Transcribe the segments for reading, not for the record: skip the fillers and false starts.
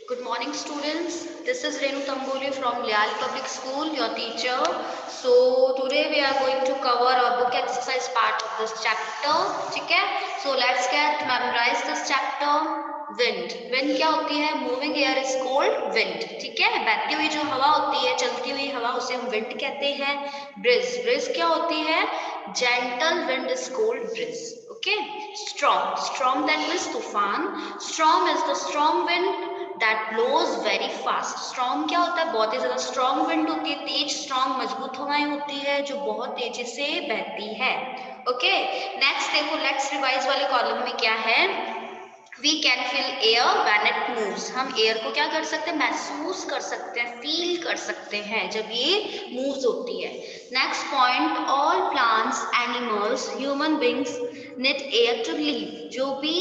Good morning, students. This is Renu Tamboli from Leal Public School, your teacher. So today we are going to cover a book exercise part of this chapter. ठीक है? So let's get memorize this chapter. Wind. Wind क्या होती है? Moving air is called wind. ठीक है? बहती हुई जो हवा होती है, चलती हुई हवा, उसे हम wind कहते हैं. Breeze. Breeze क्या होती है? Gentle wind is called breeze. Okay? Storm. Storm that means तूफान. Storm is the strong wind that blows very fast. Storm क्या होता है? बहुत ही ज्यादा strong wind होती है, तेज strong मजबूत हवाएं होती है जो बहुत तेजी से बहती है. ओके, नेक्स्ट देखो, लेट्स रिवाइज वाले कॉलम में क्या है. We can feel air when it moves. हम एयर को क्या कर सकते हैं? महसूस कर सकते हैं, फील कर सकते हैं जब ये मूव्स होती है. Next point, all plants, animals, human beings need air to live. जो भी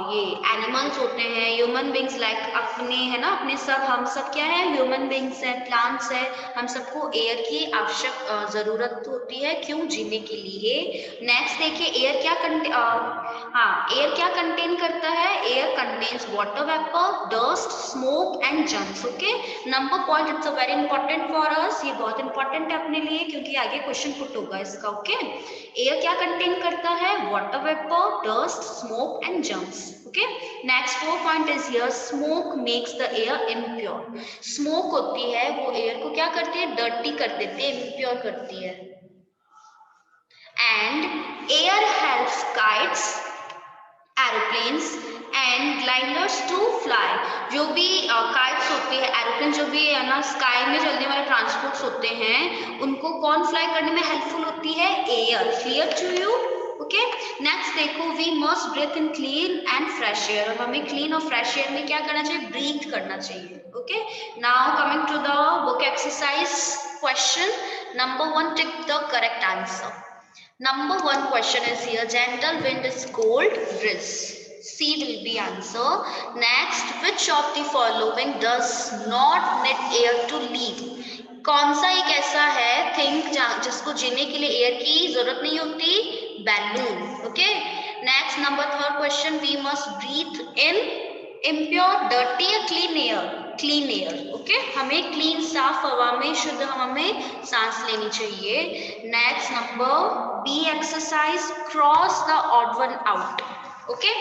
ये एनिमल्स होते हैं, ह्यूमन बींग्स लाइक अपने है ना, अपने सब, हम सब क्या है? ह्यूमन बींग्स है, प्लांट्स है. हम सबको एयर की आवश्यक जरूरत होती है. क्यों? जीने के लिए. नेक्स्ट देखिए, एयर क्या एयर क्या कंटेन करता है? Air contains water vapour, dust, smoke and germs. Okay, number point, it's very important for us. ये बहुत इंपॉर्टेंट है अपने लिए क्योंकि आगे क्वेश्चन पुट होगा इसका. ओके, एयर क्या कंटेन करता है? Water vapour, dust, smoke and germs. Okay, next 4 point is here, smoke makes the air impure. Smoke होती है वो एयर को क्या करती है? डर्टी कर देती है, इम्प्योर करती है. And air helps kites, aeroplanes and gliders to fly. जो भी काइट्स होती है, एरोप्लेन जो भी है ना, स्काई में चलने वाले ट्रांसपोर्ट्स होते हैं, उनको कौन फ्लाई करने में हेल्पफुल होती है? Air. Clear to you? Okay, next देखो, we must breathe in clean and fresh air. और हमें क्लीन और फ्रेश एयर में क्या करना चाहिए? ब्रीथ करना चाहिए. Okay, now coming to the book exercise question number 1, tick the correct answer. Number 1 question is here, gentle wind is called breeze. C will be answer. Next, which of the following does not need air to live? कौन सा एक ऐसा है thing जिसको जीने के लिए air की जरूरत नहीं होती? Balloon. Okay, next number 3 question, we must breathe in impure, dirty या clean air? Clean air. Okay, हमें क्लीन, साफ हवा में, शुद्ध हवा में सांस लेनी चाहिए. Next number B exercise, cross the odd one out. Okay,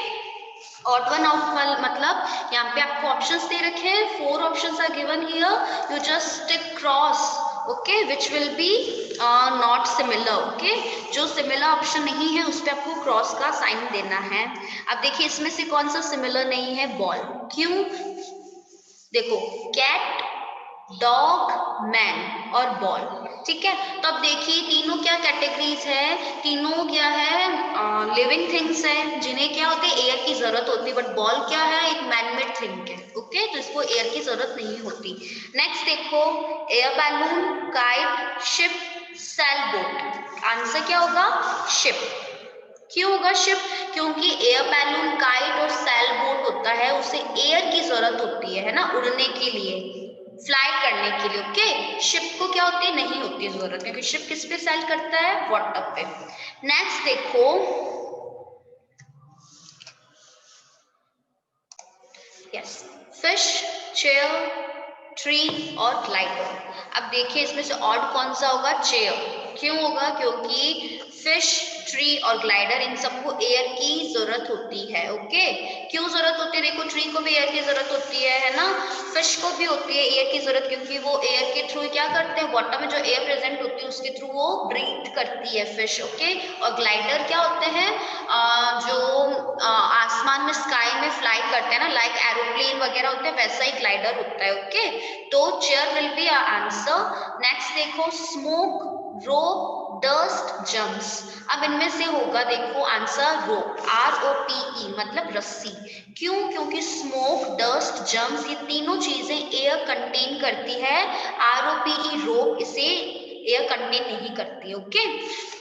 odd one out मतलब यहाँ पे आपको ऑप्शंस दे रखे हैं, 4 options are given here, you just tick cross. Okay, which will be not similar. Okay, जो सिमिलर ऑप्शन नहीं है उस पर आपको क्रॉस का साइन देना है. अब देखिए, इसमें से कौन सा सिमिलर नहीं है? बॉल. क्यों? देखो, कैट, डॉग, मैन और बॉल. ठीक है, तो अब देखिए तीनों क्या कैटेगरीज है? तीनों क्या है? लिविंग थिंग्स है जिन्हें क्या होती है? एयर की जरूरत होती है. बट बॉल क्या है? एक मैनमेड थिंग है. ओके, तो इसको एयर की जरूरत नहीं होती. नेक्स्ट देखो, air balloon, kite, ship, sail boat. Answer क्या होगा? शिप. क्यों होगा शिप? क्योंकि एयर बैलून, काइट और सेल बोट होता है, उसे एयर की जरूरत होती है ना, उड़ने के लिए, फ्लाई करने के लिए. ओके, शिप को क्या होती है? नहीं होती जरूरत, क्योंकि शिप किस पे सेल करता है? वाटर पे. नेक्स्ट देखो, यस, फिश, चेयर, ट्री और ग्लाइडर. अब देखिए इसमें से ऑड कौन सा होगा? चेयर. क्यों होगा? क्योंकि फिश, ट्री और ग्लाइडर, इन सबको एयर की जरूरत होती है. ओके, क्यों जरूरत होती है? देखो, ट्री को भी एयर की जरूरत होती है ना, फिश को भी होती है एयर की जरूरत, क्योंकि वो एयर के थ्रू क्या करते हैं? वाटर में जो एयर प्रेजेंट होती है उसके थ्रू वो ब्रीथ करती है फिश. ओके, और ग्लाइडर क्या होते हैं? जो आसमान में, स्काई में फ्लाई करते हैं ना, लाइक एरोप्लेन वगैरह होते हैं, वैसा ही ग्लाइडर होता है. ओके, तो chair will be answer. Next देखो, स्मोक, रोप, डस्ट, जम्स. अब इनमें से होगा, देखो आंसर रोप, ROPE मतलब रस्सी. क्यों? क्योंकि स्मोक, डस्ट, जम्स, ये तीनों चीजें एयर कंटेन करती है. ROPE रोप इसे एयर कंटेन नहीं करती. Okay,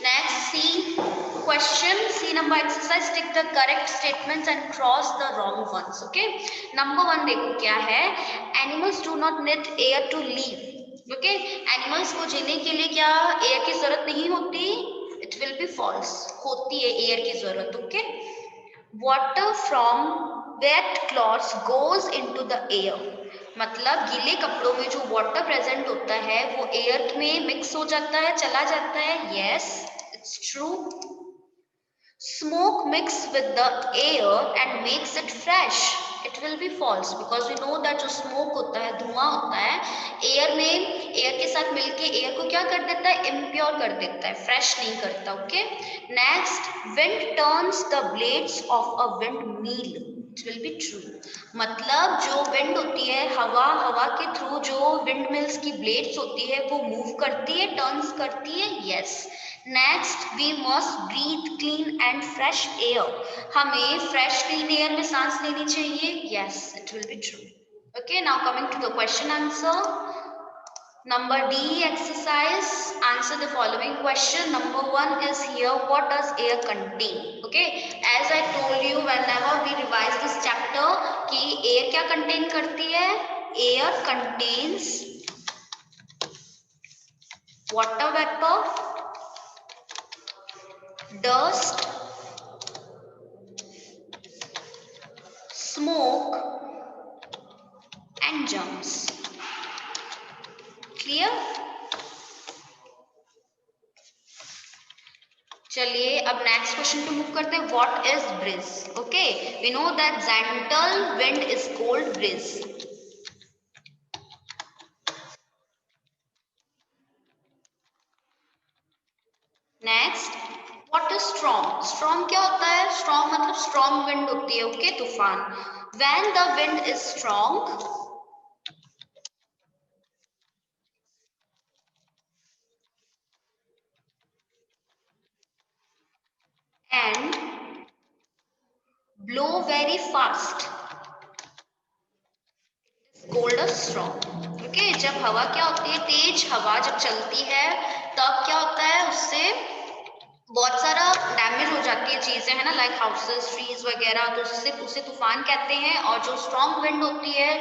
next C question, C number exercise, tick the correct statements and cross the wrong ones. Okay, number 1 देखो क्या है, animals do not need air to live. Okay, animals को जीने के लिए क्या एयर की जरूरत नहीं होती? It will be false. होती है एयर की जरूरत. Okay, water from wet cloths goes into the air. मतलब गीले कपड़ों में जो वाटर प्रेजेंट होता है वो एयर में मिक्स हो जाता है, चला जाता है. Yes, it's true. Smoke mix with the air and makes it fresh. It will be false because we know that जो smoke होता है, धुआं होता है, एयर के साथ मिलके एयर को क्या कर देता है, इम्प्योर कर देता है, फ्रेश नहीं करता. Okay. Next, wind turns the blades of a windmill. It will be true. मतलब जो विंड होती है, हवा के थ्रू जो विंड मिल्स की ब्लेड्स होती है वो मूव करती है, टर्न्स करती है. Yes. Next, we must breathe clean and fresh air. हमें फ्रेश क्लीन एयर में सांस लेनी चाहिए. Yes, it will be true. Okay, now coming to the question answer. Number D exercise. Answer the following question. Number 1 is here. What does air contain? Okay, as I told you whenever we revise this chapter कि air क्या contain करती है? Air contains water vapor, dust, smoke and germs. Clear? चलिए अब next question पे move करते हैं. What is breeze? Okay, we know that gentle wind is called breeze. Next, what is strong? Strong क्या होता है? स्ट्रॉन्ग मतलब स्ट्रॉन्ग विंड होती है. ओके, तूफान. When the wind is strong and blow very fast, cold or strong. Okay, जब हवा क्या होती है, तेज हवा जब चलती है तब क्या होता है, उससे बहुत सारा डैमेज हो जाती है चीजें, है ना, लाइक हाउसेस, ट्रीज वगैरह, तो उससे उसे तूफान कहते हैं. और जो स्ट्रॉन्ग विंड होती है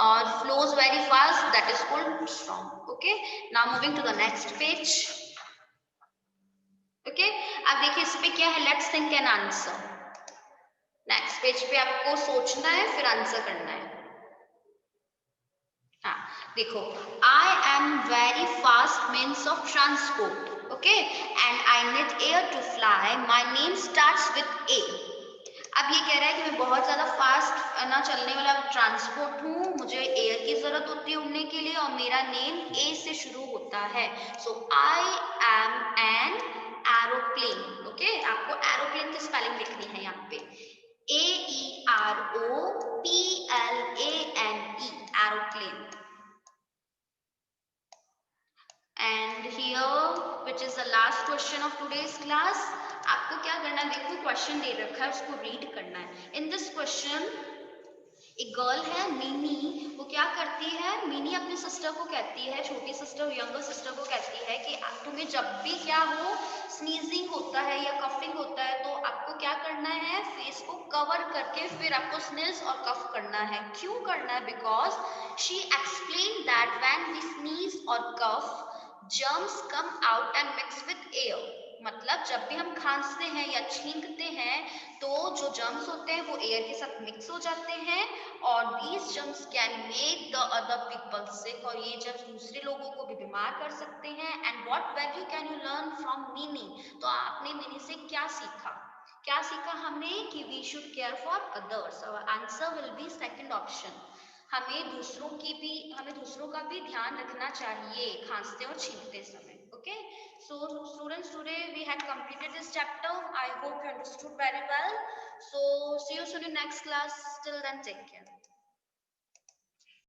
और flows very fast, that is called strong. Okay, now moving to the next page. Okay, अब देखिए इस पे क्या है, let's think an answer. Next page पे आपको सोचना है फिर आंसर करना है. हाँ, देखो, I am very fast means of transport. Okay, and I need air to fly. My name starts with A. अब ये कह रहा है कि मैं बहुत ज्यादा फास्ट ना चलने वाला ट्रांसपोर्ट हूँ, मुझे एयर की जरूरत होती है उड़ने के लिए, और मेरा नेम ए से शुरू होता है. So I am an aeroplane. Okay, आपको एरोप्लेन की स्पेलिंग लिखनी है यहाँ पे. AEROPLANE, aeroplane. And here, which is the last question of today's class, आपको क्या करना है, देखो क्वेश्चन दे रखा है, उसको रीड करना है. इन दिस क्वेश्चन एक गर्ल है मिनी, वो क्या करती है, मिनी अपनी सिस्टर को कहती है, छोटी सिस्टर, यंगर सिस्टर को कहती है कि तुम्हें जब भी क्या हो, स्नीजिंग होता है या कफिंग होता है, तो आपको क्या करना है, फेस को कवर करके फिर आपको स्नीज और कफ करना है. क्यों करना है? Because she explain that when we sneeze और cough, germs come out and mix with air. मतलब जब भी हम खांसते हैं या छींकते हैं तो जो जर्म्स होते हैं वो एयर के साथ मिक्स हो जाते हैं, और these germs can make the other people sick, और ये जर्म्स दूसरे लोगों को भी बीमार कर सकते हैं. and what value can you learn from Mini? तो आपने मिनी से क्या सीखा? क्या सीखा हमने? कि we should care for others. our answer will be second option. हमें दूसरों का भी ध्यान रखना चाहिए खांसते और छींकते समय. Okay, so students, today we had completed this chapter. I hope you understood very well. So see you soon in next class. Till then, take care.